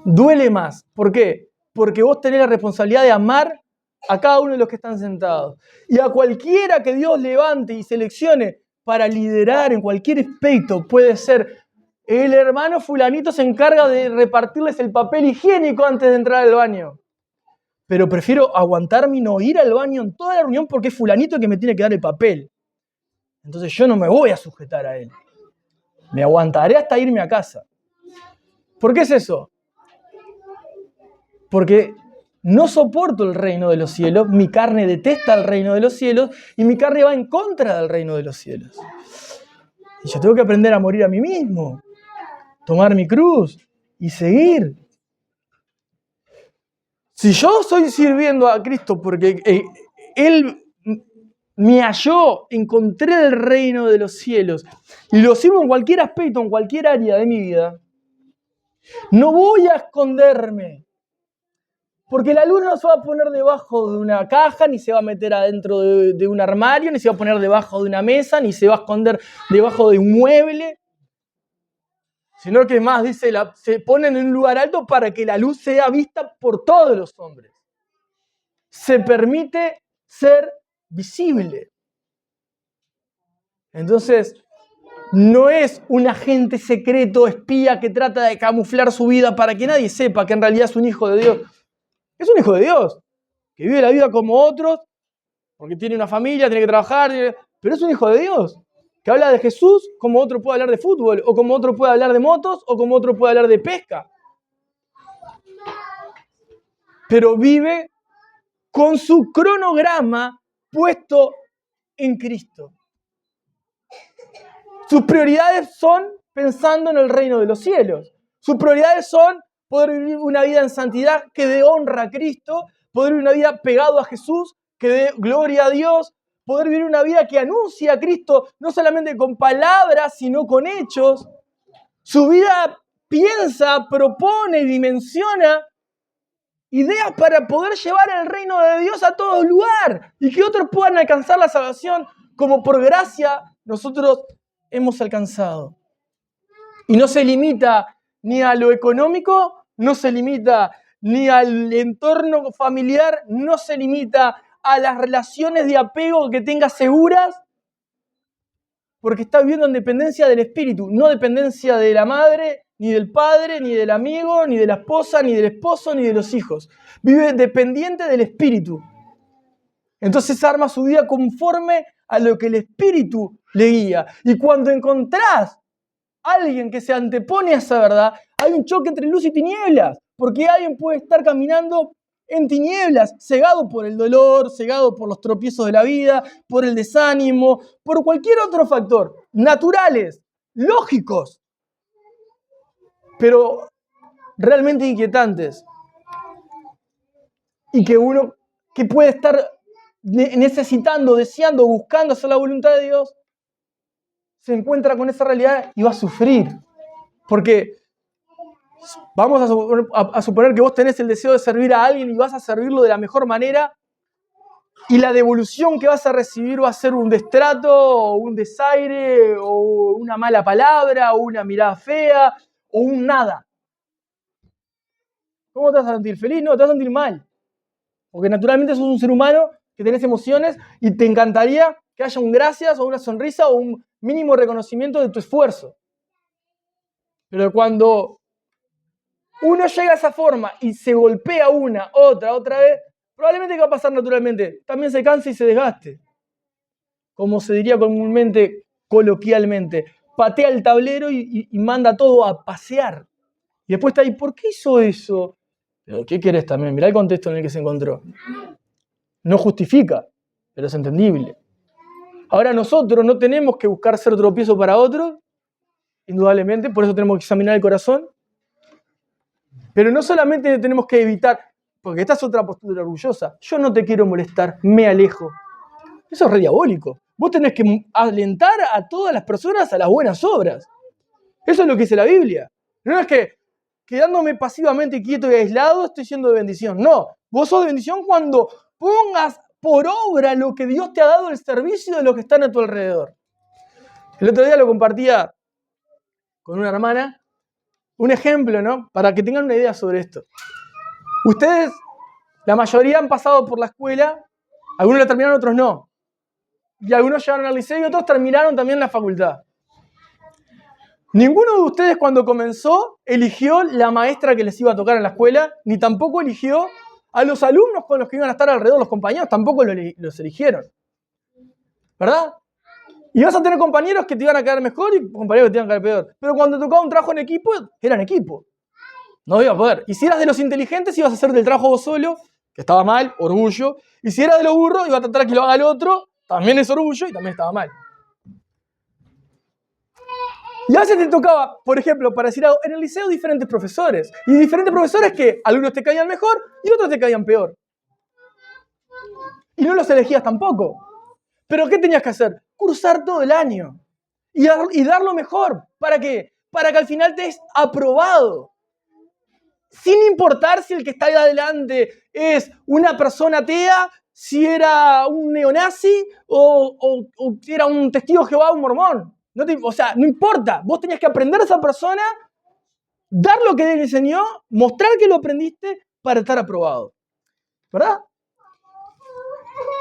duele más. ¿Por qué? Porque vos tenés la responsabilidad de amar a cada uno de los que están sentados. Y a cualquiera que Dios levante y seleccione para liderar en cualquier aspecto, puede ser el hermano fulanito se encarga de repartirles el papel higiénico antes de entrar al baño. Pero prefiero aguantarme y no ir al baño en toda la reunión porque es fulanito el que me tiene que dar el papel. Entonces yo no me voy a sujetar a él. Me aguantaré hasta irme a casa. ¿Por qué es eso? Porque no soporto el reino de los cielos, mi carne detesta el reino de los cielos y mi carne va en contra del reino de los cielos. Y yo tengo que aprender a morir a mí mismo, tomar mi cruz y seguir. Si yo estoy sirviendo a Cristo porque Él me halló, encontré el reino de los cielos y lo sirvo en cualquier aspecto, en cualquier área de mi vida, no voy a esconderme. Porque la luz no se va a poner debajo de una caja, ni se va a meter adentro de un armario, ni se va a poner debajo de una mesa, ni se va a esconder debajo de un mueble. Sino que más, dice, se pone en un lugar alto para que la luz sea vista por todos los hombres. Se permite ser visible. Entonces, no es un agente secreto, espía que trata de camuflar su vida para que nadie sepa que en realidad es un hijo de Dios. Es un hijo de Dios, que vive la vida como otros, porque tiene una familia, tiene que trabajar, pero es un hijo de Dios, que habla de Jesús como otro puede hablar de fútbol, o como otro puede hablar de motos, o como otro puede hablar de pesca. Pero vive con su cronograma puesto en Cristo. Sus prioridades son pensando en el reino de los cielos. Sus prioridades son poder vivir una vida en santidad que dé honra a Cristo, poder vivir una vida pegado a Jesús, que dé gloria a Dios, poder vivir una vida que anuncie a Cristo no solamente con palabras, sino con hechos. Su vida piensa, propone, dimensiona ideas para poder llevar el reino de Dios a todo lugar y que otros puedan alcanzar la salvación como por gracia nosotros hemos alcanzado. Y no se limita ni a lo económico, no se limita ni al entorno familiar, no se limita a las relaciones de apego que tenga seguras, porque está viviendo en dependencia del Espíritu, no dependencia de la madre, ni del padre, ni del amigo, ni de la esposa, ni del esposo, ni de los hijos. Vive dependiente del Espíritu. Entonces arma su vida conforme a lo que el Espíritu le guía. Y cuando encontrás a alguien que se antepone a esa verdad, hay un choque entre luz y tinieblas, porque alguien puede estar caminando en tinieblas, cegado por el dolor, cegado por los tropiezos de la vida, por el desánimo, por cualquier otro factor, naturales, lógicos, pero realmente inquietantes. Y que uno que puede estar necesitando, deseando, buscando hacer la voluntad de Dios, se encuentra con esa realidad y va a sufrir. Porque vamos a suponer que vos tenés el deseo de servir a alguien y vas a servirlo de la mejor manera, y la devolución que vas a recibir va a ser un destrato, o un desaire, o una mala palabra, o una mirada fea, o un nada. ¿Cómo te vas a sentir? ¿Feliz? No, te vas a sentir mal. Porque naturalmente sos un ser humano que tenés emociones y te encantaría que haya un gracias o una sonrisa o un mínimo reconocimiento de tu esfuerzo. Pero cuando uno llega a esa forma y se golpea otra vez, probablemente ¿qué va a pasar naturalmente? También se cansa y se desgaste. Como se diría comúnmente, coloquialmente, patea el tablero y manda todo a pasear. Y después está ahí, ¿por qué hizo eso? Pero ¿qué querés también? Mirá el contexto en el que se encontró. No justifica, pero es entendible. Ahora nosotros no tenemos que buscar ser tropiezo para otros, indudablemente, por eso tenemos que examinar el corazón. Pero no solamente tenemos que evitar, porque esta es otra postura orgullosa, yo no te quiero molestar, me alejo. Eso es re diabólico. Vos tenés que alentar a todas las personas a las buenas obras. Eso es lo que dice la Biblia. No es que quedándome pasivamente quieto y aislado estoy siendo de bendición. No, vos sos de bendición cuando pongas por obra lo que Dios te ha dado al servicio de los que están a tu alrededor. El otro día lo compartía con una hermana, un ejemplo, ¿no? Para que tengan una idea sobre esto. Ustedes, la mayoría han pasado por la escuela, algunos la terminaron, otros no. Y algunos llegaron al liceo y otros terminaron también la facultad. Ninguno de ustedes cuando comenzó eligió la maestra que les iba a tocar en la escuela, ni tampoco eligió a los alumnos con los que iban a estar alrededor, los compañeros, tampoco los eligieron. ¿Verdad? Y vas a tener compañeros que te iban a quedar mejor y compañeros que te iban a quedar peor. Pero cuando tocaba un trabajo en equipo, eran equipo. No iba a poder. Y si eras de los inteligentes, ibas a hacer del trabajo vos solo, que estaba mal, orgullo. Y si eras de los burros, ibas a tratar que lo haga el otro, también es orgullo y también estaba mal. Y a veces te tocaba, por ejemplo, para decir algo, en el liceo diferentes profesores. Y diferentes profesores que algunos te caían mejor y otros te caían peor. Y no los elegías tampoco. ¿Pero qué tenías que hacer? Cursar todo el año. Y dar lo mejor. ¿Para qué? Para que al final te es aprobado. Sin importar si el que está ahí adelante es una persona atea, si era un neonazi o era un testigo de Jehová o un mormón. No importa. Vos tenías que aprender a esa persona, dar lo que él enseñó, mostrar que lo aprendiste para estar aprobado. ¿Verdad?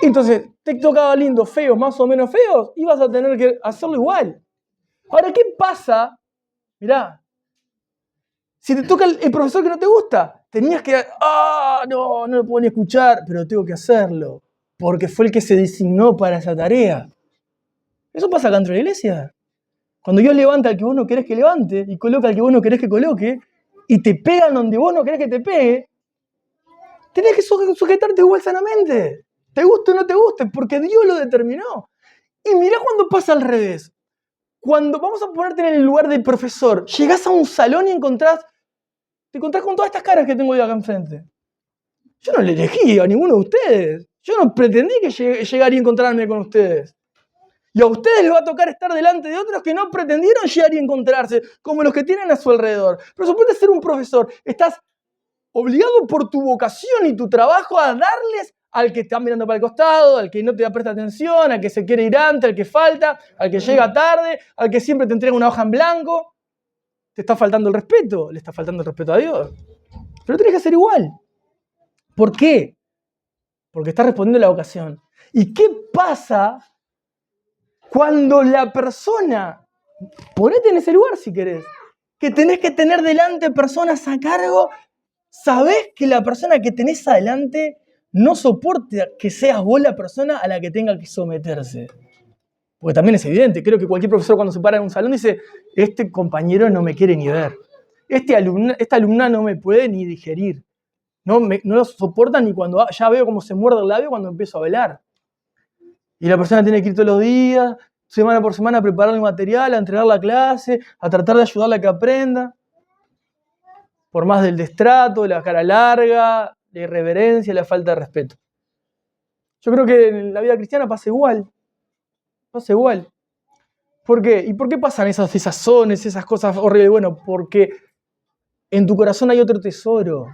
Entonces, te tocaba lindos, feos, más o menos feos, ibas a tener que hacerlo igual. Ahora, ¿qué pasa? Mirá, si te toca el profesor que no te gusta, tenías que, no lo puedo ni escuchar, pero tengo que hacerlo, porque fue el que se designó para esa tarea. Eso pasa acá dentro de la iglesia. Cuando Dios levanta al que vos no querés que levante, y coloca al que vos no querés que coloque, y te pegan donde vos no querés que te pegue, tenés que sujetarte igual sanamente. Te guste o no te guste, porque Dios lo determinó. Y mirá cuando pasa al revés. Cuando vamos a ponerte en el lugar de profesor, llegás a un salón y te encontrás con todas estas caras que tengo yo acá enfrente. Yo no le elegí a ninguno de ustedes. Yo no pretendí que llegaría a encontrarme con ustedes. Y a ustedes les va a tocar estar delante de otros que no pretendieron llegar y encontrarse, como los que tienen a su alrededor. Pero suponete ser un profesor, estás obligado por tu vocación y tu trabajo a darles al que está mirando para el costado, al que no te presta atención, al que se quiere ir antes, al que falta, al que llega tarde, al que siempre te entrega una hoja en blanco. Te está faltando el respeto, le está faltando el respeto a Dios. Pero tenés que hacer igual. ¿Por qué? Porque estás respondiendo a la vocación. ¿Y qué pasa cuando la persona, ponete en ese lugar si querés, que tenés que tener delante personas a cargo, sabés que la persona que tenés adelante no soporta que seas vos la persona a la que tenga que someterse? Porque también es evidente, creo que cualquier profesor cuando se para en un salón dice, este compañero no me quiere ni ver, esta alumna no me puede ni digerir, no lo soporta ni cuando ya veo cómo se muerde el labio cuando empiezo a hablar. Y la persona tiene que ir todos los días, semana por semana, a preparar el material, a entregar la clase, a tratar de ayudarla a que aprenda. Por más del destrato, la cara larga, la irreverencia, la falta de respeto. Yo creo que en la vida cristiana pasa igual. Pasa igual. ¿Por qué? ¿Y por qué pasan esas desazones, esas cosas horribles? Bueno, porque en tu corazón hay otro tesoro.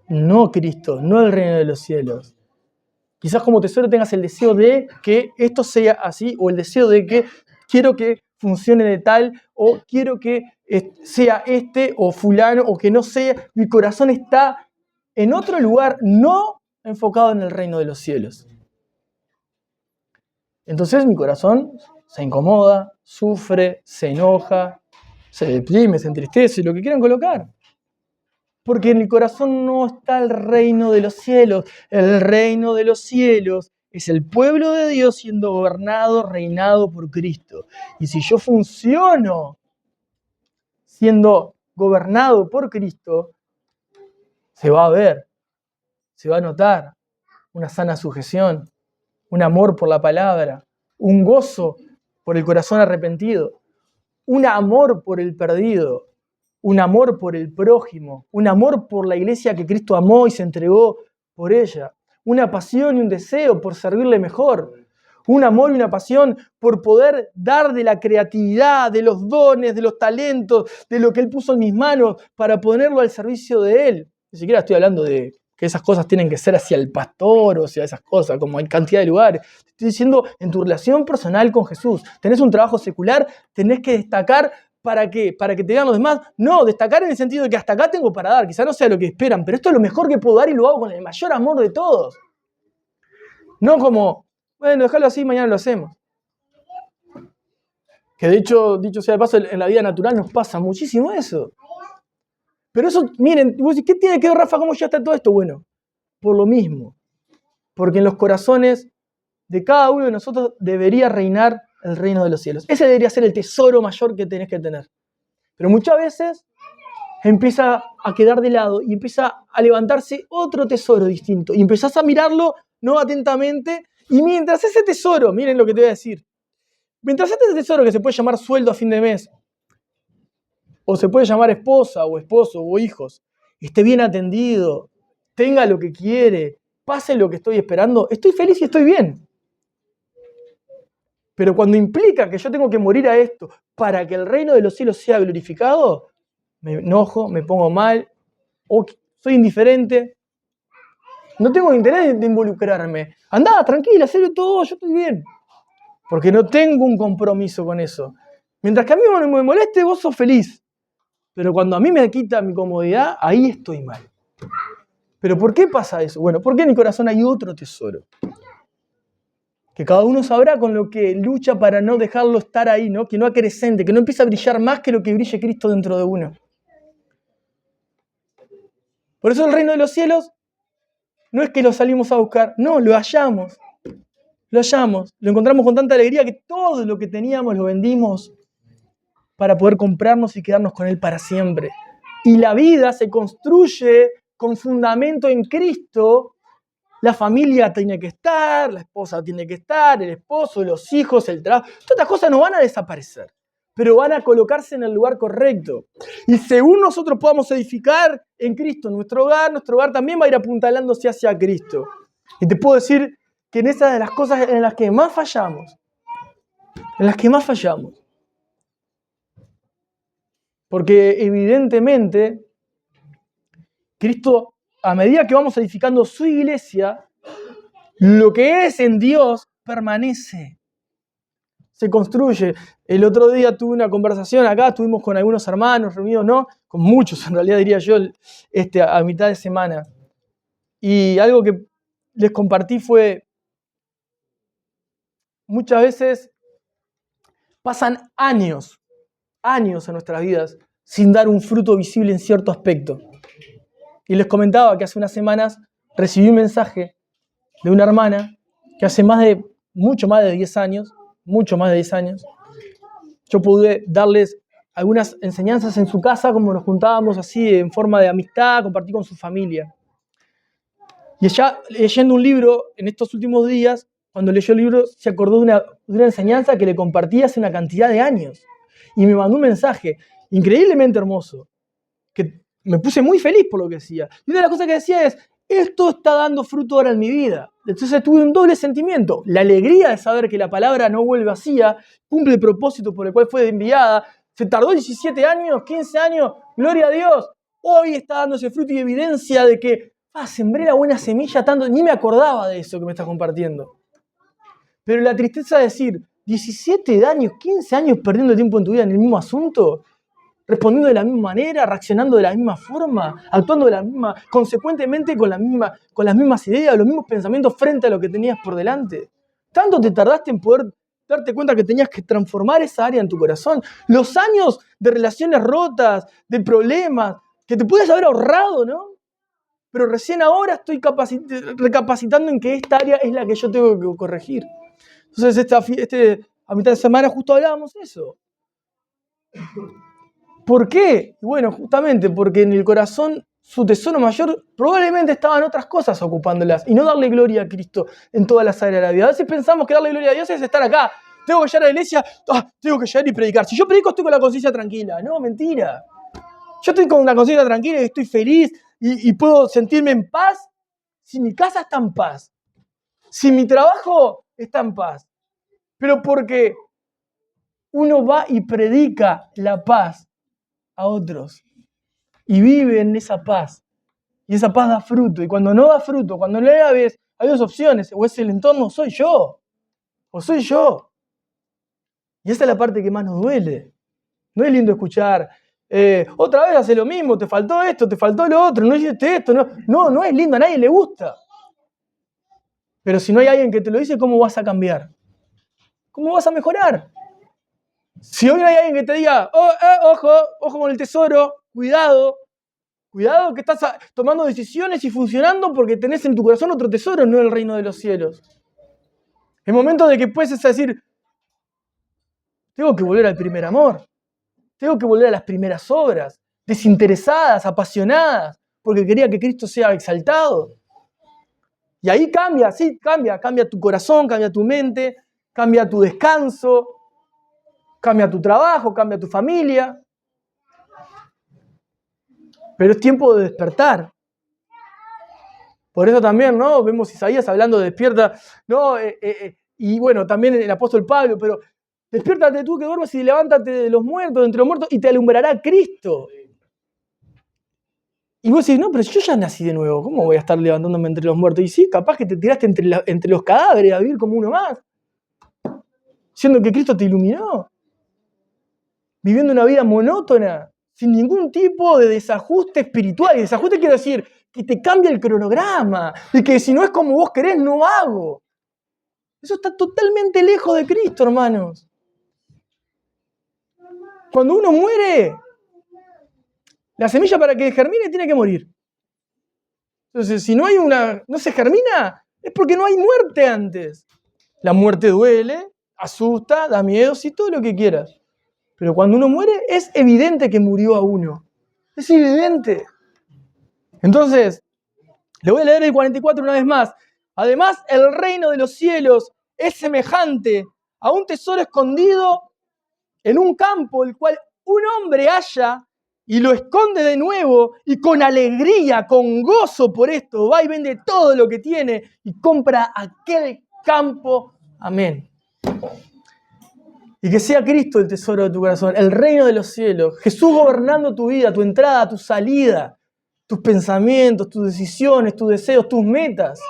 No Cristo, no el reino de los cielos. Quizás como tesoro tengas el deseo de que esto sea así, o el deseo de que quiero que funcione de tal, o quiero que sea este, o fulano, o que no sea. Mi corazón está en otro lugar, no enfocado en el reino de los cielos. Entonces mi corazón se incomoda, sufre, se enoja, se deprime, se entristece, lo que quieran colocar. Porque en el corazón no está el reino de los cielos. El reino de los cielos es el pueblo de Dios siendo gobernado, reinado por Cristo. Y si yo funciono siendo gobernado por Cristo, se va a ver, se va a notar una sana sujeción, un amor por la palabra, un gozo por el corazón arrepentido, un amor por el perdido, un amor por el prójimo, un amor por la iglesia que Cristo amó y se entregó por ella, una pasión y un deseo por servirle mejor, un amor y una pasión por poder dar de la creatividad, de los dones, de los talentos, de lo que Él puso en mis manos para ponerlo al servicio de Él. Ni siquiera estoy hablando de que esas cosas tienen que ser hacia el pastor o hacia esas cosas, como hay cantidad de lugares. Estoy diciendo en tu relación personal con Jesús. Tenés un trabajo secular, tenés que destacar. ¿Para qué? ¿Para que te digan los demás? No, destacar en el sentido de que hasta acá tengo para dar. Quizá no sea lo que esperan, pero esto es lo mejor que puedo dar y lo hago con el mayor amor de todos. No como, bueno, déjalo así, mañana lo hacemos. Que de hecho, dicho sea de paso, en la vida natural nos pasa muchísimo eso. Pero eso, miren, ¿qué tiene que ver, Rafa? ¿Cómo ya está todo esto? Bueno, por lo mismo. Porque en los corazones de cada uno de nosotros debería reinar el reino de los cielos. Ese debería ser el tesoro mayor que tenés que tener. Pero muchas veces empieza a quedar de lado y empieza a levantarse otro tesoro distinto. Y empezás a mirarlo no atentamente. Y mientras ese tesoro, miren lo que te voy a decir, mientras este tesoro que se puede llamar sueldo a fin de mes, o se puede llamar esposa o esposo o hijos, esté bien atendido, tenga lo que quiere, pase lo que estoy esperando, estoy feliz y estoy bien. Pero cuando implica que yo tengo que morir a esto para que el reino de los cielos sea glorificado, me enojo, me pongo mal, o soy indiferente. No tengo interés de involucrarme. Andá, tranquila, hacelo todo, yo estoy bien. Porque no tengo un compromiso con eso. Mientras que a mí no me moleste, vos sos feliz. Pero cuando a mí me quita mi comodidad, ahí estoy mal. ¿Pero por qué pasa eso? Bueno, porque en mi corazón hay otro tesoro. Que cada uno sabrá con lo que lucha para no dejarlo estar ahí, ¿no? Que no acrecente, que no empiece a brillar más que lo que brille Cristo dentro de uno. Por eso el reino de los cielos no es que lo salimos a buscar, no, lo hallamos. Lo hallamos, lo encontramos con tanta alegría que todo lo que teníamos lo vendimos para poder comprarnos y quedarnos con Él para siempre. Y la vida se construye con fundamento en Cristo. La familia tiene que estar, la esposa tiene que estar, el esposo, los hijos, el trabajo. Todas estas cosas no van a desaparecer, pero van a colocarse en el lugar correcto. Y según nosotros podamos edificar en Cristo nuestro hogar también va a ir apuntalándose hacia Cristo. Y te puedo decir que en esas de las cosas en las que más fallamos, porque evidentemente Cristo, a medida que vamos edificando su iglesia, lo que es en Dios permanece, se construye. El otro día tuve una conversación acá, estuvimos con algunos hermanos reunidos, ¿no? Con muchos, en realidad diría yo, a mitad de semana. Y algo que les compartí fue, muchas veces pasan años en nuestras vidas sin dar un fruto visible en cierto aspecto. Y les comentaba que hace unas semanas recibí un mensaje de una hermana que hace mucho más de 10 años, yo pude darles algunas enseñanzas en su casa, como nos juntábamos así en forma de amistad, compartir con su familia. Y ella, leyendo un libro en estos últimos días, cuando leyó el libro, se acordó de una enseñanza que le compartí hace una cantidad de años. Y me mandó un mensaje increíblemente hermoso, que me puse muy feliz por lo que decía. Y una de las cosas que decía es, esto está dando fruto ahora en mi vida. Entonces tuve un doble sentimiento. La alegría de saber que la palabra no vuelve vacía, cumple el propósito por el cual fue enviada. Se tardó 17 años, 15 años, gloria a Dios. Hoy está dándose fruto y evidencia de que sembré la buena semilla tanto, ni me acordaba de eso que me estás compartiendo. Pero la tristeza de decir, 17 años, 15 años perdiendo tiempo en tu vida en el mismo asunto, respondiendo de la misma manera, reaccionando de la misma forma, actuando de la misma, consecuentemente con las mismas ideas, los mismos pensamientos frente a lo que tenías por delante. Tanto te tardaste en poder darte cuenta que tenías que transformar esa área en tu corazón. Los años de relaciones rotas, de problemas, que te puedes haber ahorrado, ¿no? Pero recién ahora estoy recapacitando en que esta área es la que yo tengo que corregir. Entonces, a mitad de semana justo hablábamos de eso. ¿Por qué? Bueno, justamente porque en el corazón su tesoro mayor probablemente estaban otras cosas ocupándolas y no darle gloria a Cristo en todas las áreas de la vida. A veces pensamos que darle gloria a Dios es estar acá. Tengo que llegar a la iglesia, tengo que llegar y predicar. Si yo predico estoy con la conciencia tranquila. No, mentira. Yo estoy con la conciencia tranquila y estoy feliz y puedo sentirme en paz si mi casa está en paz, si mi trabajo está en paz. Pero porque uno va y predica la paz a otros y vive en esa paz. Y esa paz da fruto. Y cuando no da fruto, cuando no la ves, hay dos opciones. O es el entorno, o soy yo. Y esa es la parte que más nos duele. No es lindo escuchar, otra vez hace lo mismo, te faltó esto, te faltó lo otro, no hiciste esto. No es lindo, a nadie le gusta. Pero si no hay alguien que te lo dice, ¿cómo vas a cambiar? ¿Cómo vas a mejorar? Si hoy no hay alguien que te diga, ojo con el tesoro, cuidado que estás tomando decisiones y funcionando porque tenés en tu corazón otro tesoro, no el reino de los cielos. El momento de que puedes decir, tengo que volver al primer amor, tengo que volver a las primeras obras, desinteresadas, apasionadas, porque quería que Cristo sea exaltado. Y ahí cambia tu corazón, cambia tu mente, cambia tu descanso, cambia tu trabajo, cambia tu familia. Pero es tiempo de despertar. Por eso también, ¿no? Vemos Isaías hablando de despierta, ¿no? Y bueno, también el apóstol Pablo, pero despiértate tú que duermes y levántate de los muertos, de entre los muertos, y te alumbrará Cristo. Y vos decís, no, pero yo ya nací de nuevo, ¿cómo voy a estar levantándome entre los muertos? Y sí, capaz que te tiraste entre los cadáveres a vivir como uno más, siendo que Cristo te iluminó, viviendo una vida monótona, sin ningún tipo de desajuste espiritual. Y desajuste quiero decir que te cambia el cronograma, y que si no es como vos querés, no hago. Eso está totalmente lejos de Cristo, hermanos. Cuando uno muere, la semilla para que germine tiene que morir. Entonces, si no se germina, es porque no hay muerte antes. La muerte duele, asusta, da miedo, sí, todo lo que quieras. Pero cuando uno muere, es evidente que murió a uno. Es evidente. Entonces, le voy a leer el 44 una vez más. Además, el reino de los cielos es semejante a un tesoro escondido en un campo, el cual un hombre halla y lo esconde de nuevo, y con alegría, con gozo por esto, va y vende todo lo que tiene y compra aquel campo. Amén. Y que sea Cristo el tesoro de tu corazón, el reino de los cielos, Jesús gobernando tu vida, tu entrada, tu salida, tus pensamientos, tus decisiones, tus deseos, tus metas.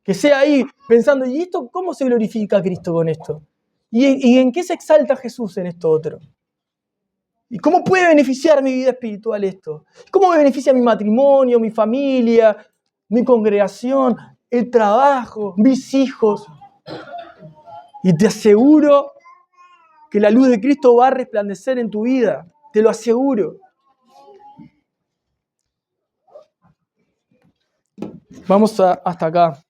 Que sea ahí pensando, ¿y esto cómo se glorifica a Cristo con esto? ¿Y en qué se exalta Jesús en esto otro? ¿Y cómo puede beneficiar mi vida espiritual esto? ¿Cómo me beneficia mi matrimonio, mi familia, mi congregación, el trabajo, mis hijos? Y te aseguro que la luz de Cristo va a resplandecer en tu vida. Te lo aseguro. Vamos hasta acá.